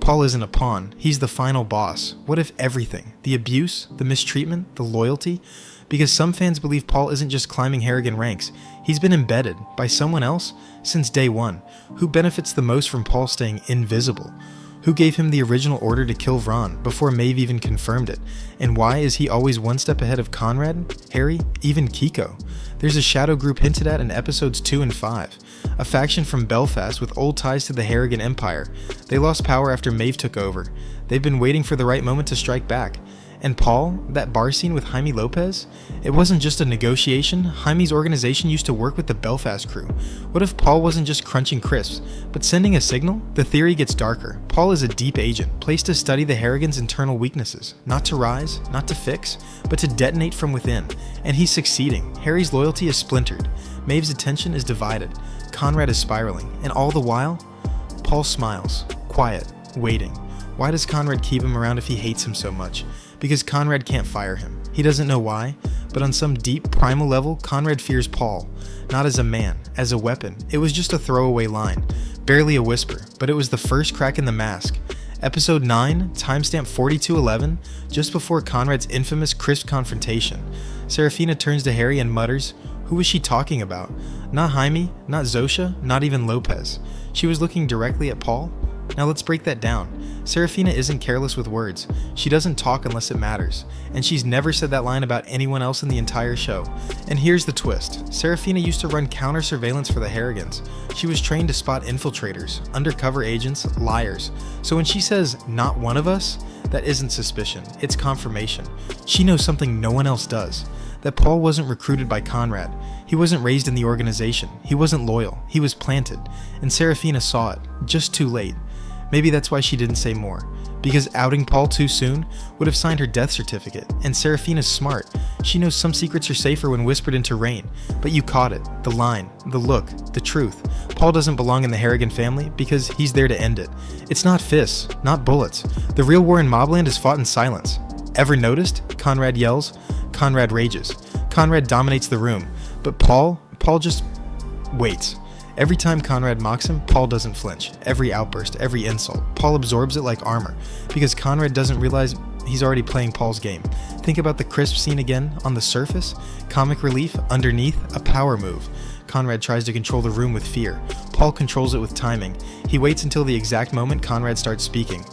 Paul isn't a pawn, he's the final boss. What if everything, the abuse, the mistreatment, the loyalty? Because some fans believe Paul isn't just climbing Harrigan ranks, he's been embedded by someone else since day one. Who benefits the most from Paul staying invisible? Who gave him the original order to kill Vron before Maeve even confirmed it? And why is he always one step ahead of Conrad, Harry, even Kiko? There's a shadow group hinted at in episodes 2 and 5. A faction from Belfast with old ties to the Harrigan Empire. They lost power after Maeve took over. They've been waiting for the right moment to strike back. And Paul, that bar scene with Jaime Lopez? It wasn't just a negotiation. Jaime's organization used to work with the Belfast crew. What if Paul wasn't just crunching crisps, but sending a signal? The theory gets darker. Paul is a deep agent, placed to study the Harrigans' internal weaknesses. Not to rise, not to fix, but to detonate from within. And he's succeeding. Harry's loyalty is splintered. Maeve's attention is divided. Conrad is spiraling. And all the while, Paul smiles, quiet, waiting. Why does Conrad keep him around if he hates him so much? Because Conrad can't fire him. He doesn't know why, but on some deep, primal level, Conrad fears Paul. Not as a man, as a weapon. It was just a throwaway line. Barely a whisper, but it was the first crack in the mask. Episode 9, timestamp 4211, just before Conrad's infamous crisp confrontation. Serafina turns to Harry and mutters, "Who was she talking about? Not Jaime, not Zosha, not even Lopez." She was looking directly at Paul? Now let's break that down. Serafina isn't careless with words. She doesn't talk unless it matters. And she's never said that line about anyone else in the entire show. And here's the twist. Serafina used to run counter-surveillance for the Harrigans. She was trained to spot infiltrators, undercover agents, liars. So when she says, "not one of us," that isn't suspicion, it's confirmation. She knows something no one else does. That Paul wasn't recruited by Conrad. He wasn't raised in the organization. He wasn't loyal. He was planted. And Serafina saw it, just too late. Maybe that's why she didn't say more. Because outing Paul too soon would have signed her death certificate. And Serafina's smart. She knows some secrets are safer when whispered into rain. But you caught it. The line, the look, the truth. Paul doesn't belong in the Harrigan family because he's there to end it. It's not fists, not bullets. The real war in MobLand is fought in silence. Ever noticed? Conrad yells. Conrad rages. Conrad dominates the room. But Paul just waits. Every time Conrad mocks him, Paul doesn't flinch. Every outburst, every insult, Paul absorbs it like armor, because Conrad doesn't realize he's already playing Paul's game. Think about the crisp scene again. On the surface, comic relief, underneath, a power move. Conrad tries to control the room with fear. Paul controls it with timing. He waits until the exact moment Conrad starts speaking.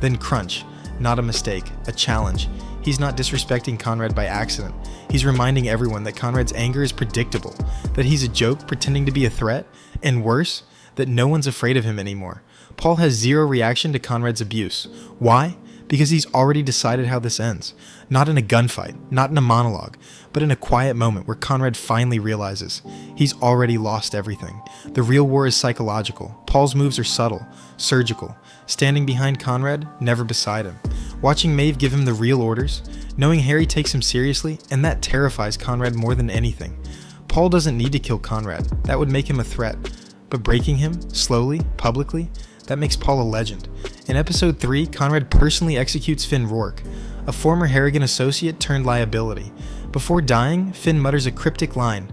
Then crunch. Not a mistake, a challenge. He's not disrespecting Conrad by accident. He's reminding everyone that Conrad's anger is predictable, that he's a joke pretending to be a threat, and worse, that no one's afraid of him anymore. Paul has zero reaction to Conrad's abuse. Why? Because he's already decided how this ends. Not in a gunfight, not in a monologue, but in a quiet moment where Conrad finally realizes he's already lost everything. The real war is psychological. Paul's moves are subtle, surgical. Standing behind Conrad, never beside him. Watching Maeve give him the real orders, knowing Harry takes him seriously, and that terrifies Conrad more than anything. Paul doesn't need to kill Conrad. That would make him a threat. But breaking him, slowly, publicly, that makes Paul a legend. In episode 3, Conrad personally executes Finn Rourke, a former Harrigan associate turned liability. Before dying, Finn mutters a cryptic line.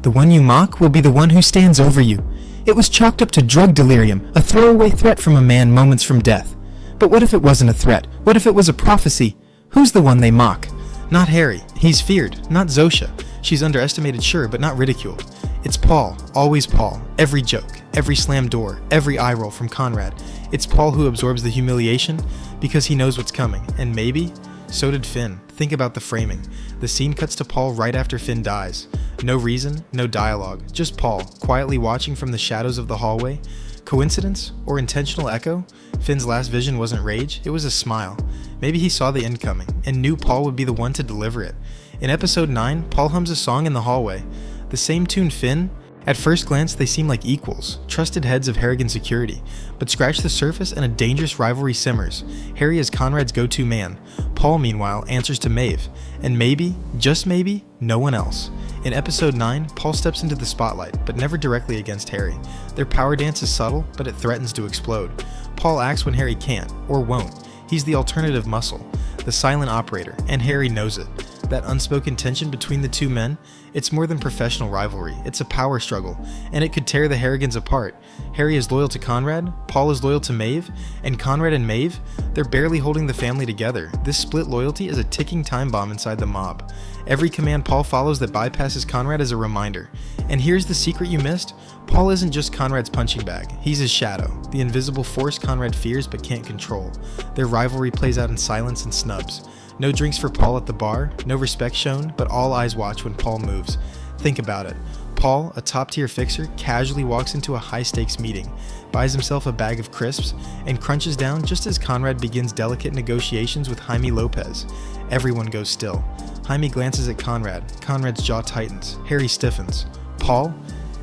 "The one you mock will be the one who stands over you. It was chalked up to drug delirium, a throwaway threat from a man moments from death. But what if it wasn't a threat? What if it was a prophecy? Who's the one they mock? Not Harry. He's feared. Not Zosha. She's underestimated, sure, but not ridiculed. It's Paul. Always Paul. Every joke, every slammed door, every eye roll from Conrad. It's Paul who absorbs the humiliation because he knows what's coming. And maybe, so did Finn. Think about the framing. The scene cuts to Paul right after Finn dies. No reason, no dialogue. Just Paul, quietly watching from the shadows of the hallway. Coincidence? Or intentional echo? Finn's last vision wasn't rage, it was a smile. Maybe he saw the end coming, and knew Paul would be the one to deliver it. In episode 9, Paul hums a song in the hallway. The same tune Finn? At first glance, they seem like equals, trusted heads of Harrigan security. But scratch the surface and a dangerous rivalry simmers. Harry is Conrad's go-to man. Paul, meanwhile, answers to Maeve. And maybe, just maybe, no one else. In episode 9, Paul steps into the spotlight, but never directly against Harry. Their power dance is subtle, but it threatens to explode. Paul acts when Harry can't, or won't. He's the alternative muscle, the silent operator, and Harry knows it. That unspoken tension between the two men, It's more than professional rivalry, it's a power struggle, and it could tear the Harrigans apart. Harry is loyal to Conrad, Paul is loyal to Maeve, and Conrad and Maeve, they're barely holding the family together. This split loyalty is a ticking time bomb inside the mob. Every command Paul follows that bypasses Conrad is a reminder. And here's the secret you missed: Paul isn't just Conrad's punching bag, he's his shadow, the invisible force Conrad fears but can't control. Their rivalry plays out in silence and snubs. No drinks for Paul at the bar, no respect shown, but all eyes watch when Paul moves. Think about it. Paul, a top-tier fixer, casually walks into a high-stakes meeting, buys himself a bag of crisps, and crunches down just as Conrad begins delicate negotiations with Jaime Lopez. Everyone goes still. Jaime glances at Conrad. Conrad's jaw tightens. Harry stiffens. Paul?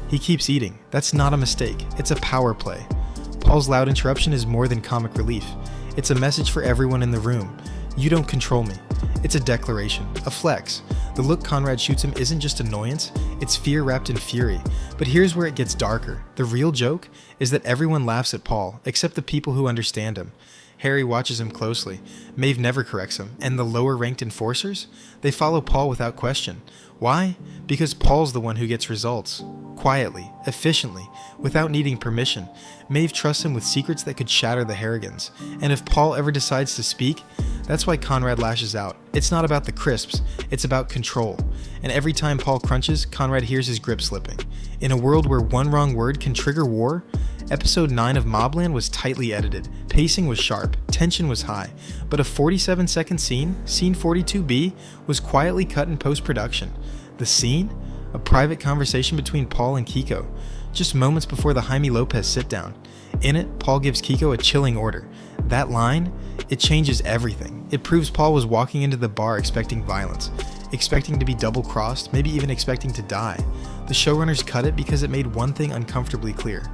He keeps eating. That's not a mistake. It's a power play. Paul's loud interruption is more than comic relief. It's a message for everyone in the room. You don't control me. It's a declaration, a flex. The look Conrad shoots him isn't just annoyance, it's fear wrapped in fury. But here's where it gets darker. The real joke is that everyone laughs at Paul, except the people who understand him. Harry watches him closely. Maeve never corrects him, and the lower-ranked enforcers? They follow Paul without question. Why? Because Paul's the one who gets results. Quietly, efficiently, without needing permission. Maeve trusts him with secrets that could shatter the Harrigans. And if Paul ever decides to speak, that's why Conrad lashes out. It's not about the crisps, it's about control. And every time Paul crunches, Conrad hears his grip slipping. In a world where one wrong word can trigger war, Episode 9 of MobLand was tightly edited, pacing was sharp, tension was high, but a 47-second scene, Scene 42B, was quietly cut in post-production. The scene? A private conversation between Paul and Kiko, just moments before the Jaime Lopez sit-down. In it, Paul gives Kiko a chilling order. That line, it changes everything. It proves Paul was walking into the bar expecting violence, expecting to be double-crossed, maybe even expecting to die. The showrunners cut it because it made one thing uncomfortably clear.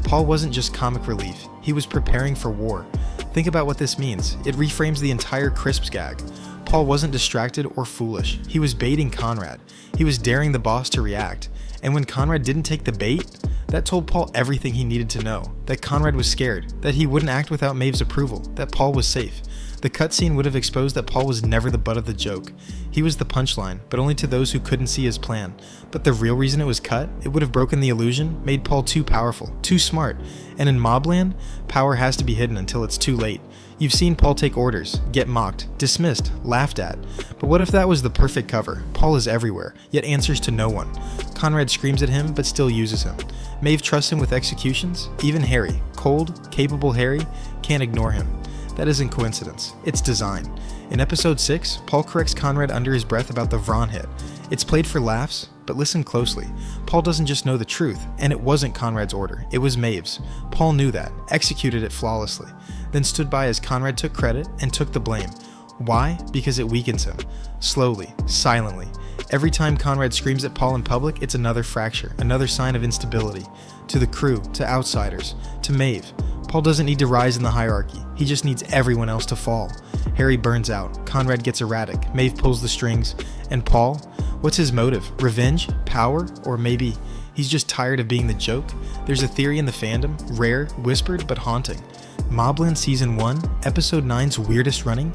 Paul wasn't just comic relief, he was preparing for war. Think about what this means. It reframes the entire crisps gag. Paul wasn't distracted or foolish. He was baiting Conrad. He was daring the boss to react. And when Conrad didn't take the bait, that told Paul everything he needed to know. That Conrad was scared, that he wouldn't act without Maeve's approval, that Paul was safe. The cutscene would have exposed that Paul was never the butt of the joke. He was the punchline, but only to those who couldn't see his plan. But the real reason it was cut, it would have broken the illusion, made Paul too powerful, too smart. And in MobLand, power has to be hidden until it's too late. You've seen Paul take orders, get mocked, dismissed, laughed at. But what if that was the perfect cover? Paul is everywhere, yet answers to no one. Conrad screams at him, but still uses him. Maeve trusts him with executions. Even Harry, cold, capable Harry, can't ignore him. That isn't coincidence, it's design. In episode 6, Paul corrects Conrad under his breath about the Vron hit. It's played for laughs, but listen closely. Paul doesn't just know the truth, and it wasn't Conrad's order, it was Maeve's. Paul knew that, executed it flawlessly, then stood by as Conrad took credit and took the blame. Why? Because it weakens him. Slowly, silently. Every time Conrad screams at Paul in public, it's another fracture, another sign of instability. To the crew, to outsiders, to Maeve. Paul doesn't need to rise in the hierarchy, he just needs everyone else to fall. Harry burns out, Conrad gets erratic, Maeve pulls the strings, and Paul? What's his motive? Revenge? Power? Or maybe he's just tired of being the joke? There's a theory in the fandom, rare, whispered, but haunting. MobLand Season 1, Episode 9's weirdest running?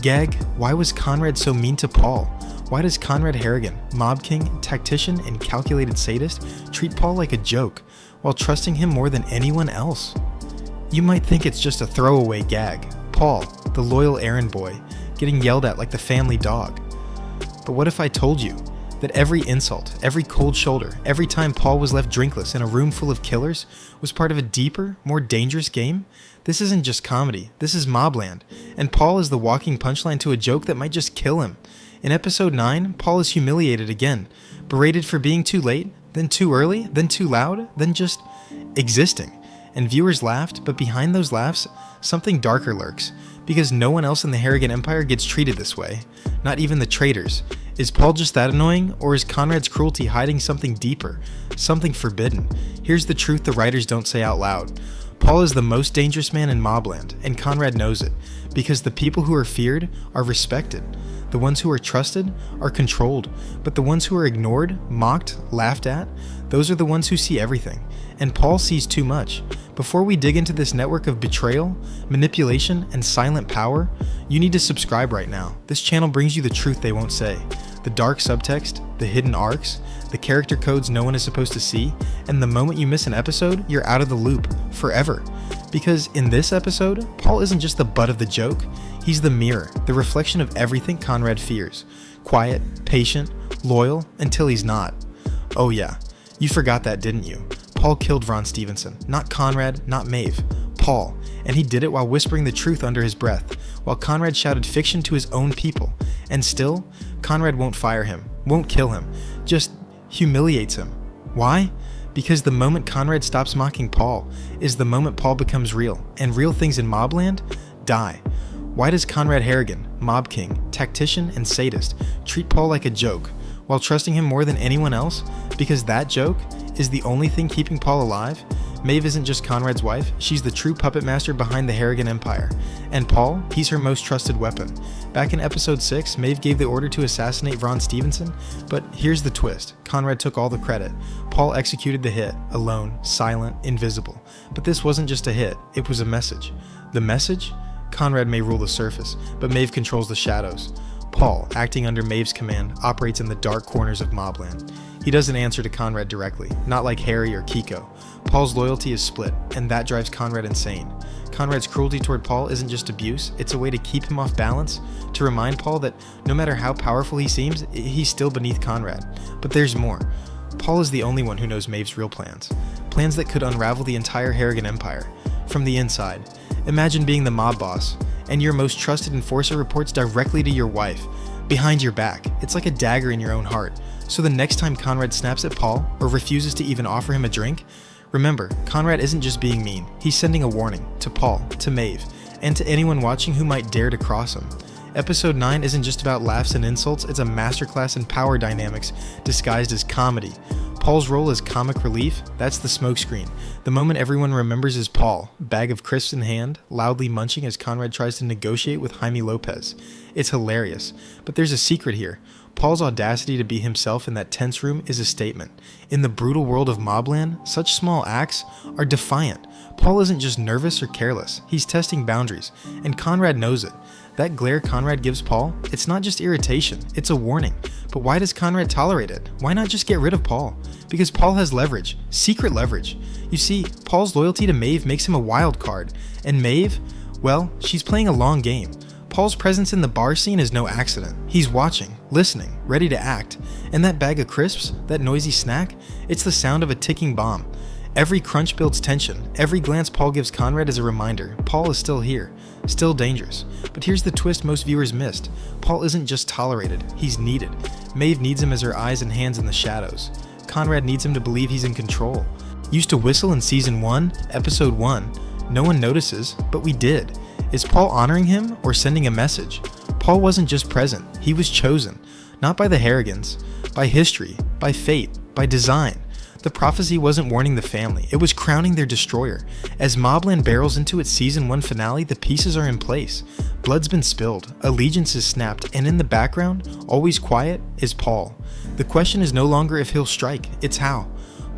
Gag, why was Conrad so mean to Paul? Why does Conrad Harrigan, mob king, tactician, and calculated sadist, treat Paul like a joke, while trusting him more than anyone else? You might think it's just a throwaway gag. Paul, the loyal errand boy, getting yelled at like the family dog. But what if I told you that every insult, every cold shoulder, every time Paul was left drinkless in a room full of killers was part of a deeper, more dangerous game? This isn't just comedy, this is MobLand, and Paul is the walking punchline to a joke that might just kill him. In episode 9, Paul is humiliated again, berated for being too late, then too early, then too loud, then just existing. And viewers laughed, but behind those laughs, something darker lurks, because no one else in the Harrigan Empire gets treated this way, not even the traitors. Is Paul just that annoying, or is Conrad's cruelty hiding something deeper, something forbidden? Here's the truth the writers don't say out loud. Paul is the most dangerous man in MobLand, and Conrad knows it, because the people who are feared are respected. The ones who are trusted are controlled, but the ones who are ignored, mocked, laughed at, those are the ones who see everything. And Paul sees too much. Before we dig into this network of betrayal, manipulation, and silent power, you need to subscribe right now. This channel brings you the truth they won't say. The dark subtext, the hidden arcs, the character codes no one is supposed to see, and the moment you miss an episode, you're out of the loop forever. Because in this episode, Paul isn't just the butt of the joke, he's the mirror, the reflection of everything Conrad fears. Quiet, patient, loyal, until he's not. Oh yeah, you forgot that, didn't you? Paul killed Ron Stevenson. Not Conrad, not Maeve. Paul. And he did it while whispering the truth under his breath, while Conrad shouted fiction to his own people. And still, Conrad won't fire him, won't kill him, just humiliates him. Why? Because the moment Conrad stops mocking Paul is the moment Paul becomes real, and real things in MobLand die. Why does Conrad Harrigan, mob king, tactician, and sadist, treat Paul like a joke, while trusting him more than anyone else? Because that joke is the only thing keeping Paul alive? Maeve isn't just Conrad's wife, she's the true puppet master behind the Harrigan Empire. And Paul, he's her most trusted weapon. Back in episode 6, Maeve gave the order to assassinate Ron Stevenson, but here's the twist. Conrad took all the credit. Paul executed the hit, alone, silent, invisible. But this wasn't just a hit, it was a message. The message? Conrad may rule the surface, but Maeve controls the shadows. Paul, acting under Maeve's command, operates in the dark corners of MobLand. He doesn't answer to Conrad directly, not like Harry or Kiko. Paul's loyalty is split, and that drives Conrad insane. Conrad's cruelty toward Paul isn't just abuse, it's a way to keep him off balance, to remind Paul that no matter how powerful he seems, he's still beneath Conrad. But there's more. Paul is the only one who knows Maeve's real plans. Plans that could unravel the entire Harrigan Empire. From the inside. Imagine being the mob boss, and your most trusted enforcer reports directly to your wife, behind your back. It's like a dagger in your own heart. So the next time Conrad snaps at Paul, or refuses to even offer him a drink, remember, Conrad isn't just being mean, he's sending a warning to Paul, to Maeve, and to anyone watching who might dare to cross him. Episode 9 isn't just about laughs and insults, it's a masterclass in power dynamics disguised as comedy. Paul's role as comic relief, that's the smokescreen. The moment everyone remembers is Paul, bag of crisps in hand, loudly munching as Conrad tries to negotiate with Jaime Lopez. It's hilarious, but there's a secret here. Paul's audacity to be himself in that tense room is a statement. In the brutal world of MobLand, such small acts are defiant. Paul isn't just nervous or careless, he's testing boundaries, and Conrad knows it. That glare Conrad gives Paul, it's not just irritation, it's a warning. But why does Conrad tolerate it? Why not just get rid of Paul? Because Paul has leverage, secret leverage. You see, Paul's loyalty to Maeve makes him a wild card, and Maeve, well, she's playing a long game. Paul's presence in the bar scene is no accident. He's watching, listening, ready to act. And that bag of crisps, that noisy snack, it's the sound of a ticking bomb. Every crunch builds tension. Every glance Paul gives Conrad is a reminder. Paul is still here, still dangerous. But here's the twist most viewers missed. Paul isn't just tolerated, he's needed. Maeve needs him as her eyes and hands in the shadows. Conrad needs him to believe he's in control. Used to whistle in Season 1, Episode 1. No one notices, but we did. Is Paul honoring him or sending a message? Paul wasn't just present, he was chosen. Not by the Harrigans, by history, by fate, by design. The prophecy wasn't warning the family, it was crowning their destroyer. As MobLand barrels into its Season 1 finale, the pieces are in place. Blood's been spilled, allegiance is snapped, and in the background, always quiet, is Paul. The question is no longer if he'll strike, it's how.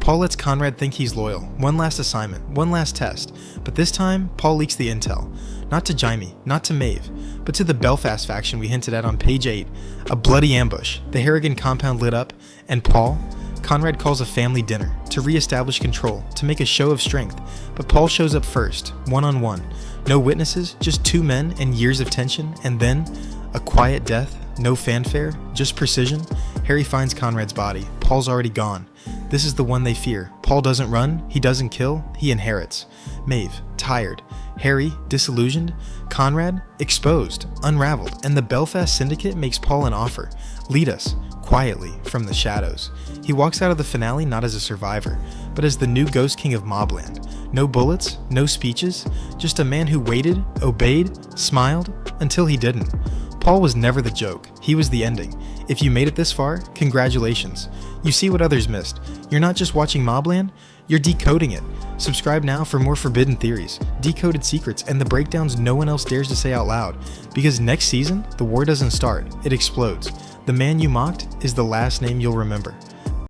Paul lets Conrad think he's loyal. One last assignment, one last test. But this time, Paul leaks the intel. Not to Jaime, not to Maeve, but to the Belfast faction we hinted at on page 8. A bloody ambush, the Harrigan compound lit up, and Paul? Conrad calls a family dinner, to re-establish control, to make a show of strength. But Paul shows up first, one-on-one. No witnesses, just two men and years of tension, and then, a quiet death, no fanfare, just precision. Harry finds Conrad's body. Paul's already gone. This is the one they fear. Paul doesn't run, he doesn't kill, he inherits. Maeve, tired. Harry, disillusioned. Conrad, exposed, unraveled. And the Belfast Syndicate makes Paul an offer. Lead us, quietly, from the shadows. He walks out of the finale not as a survivor, but as the new Ghost King of MobLand. No bullets, no speeches, just a man who waited, obeyed, smiled, until he didn't. Paul was never the joke, he was the ending. If you made it this far, congratulations. You see what others missed. You're not just watching MobLand, you're decoding it. Subscribe now for more forbidden theories, decoded secrets, and the breakdowns no one else dares to say out loud. Because next season, the war doesn't start, it explodes. The man you mocked is the last name you'll remember.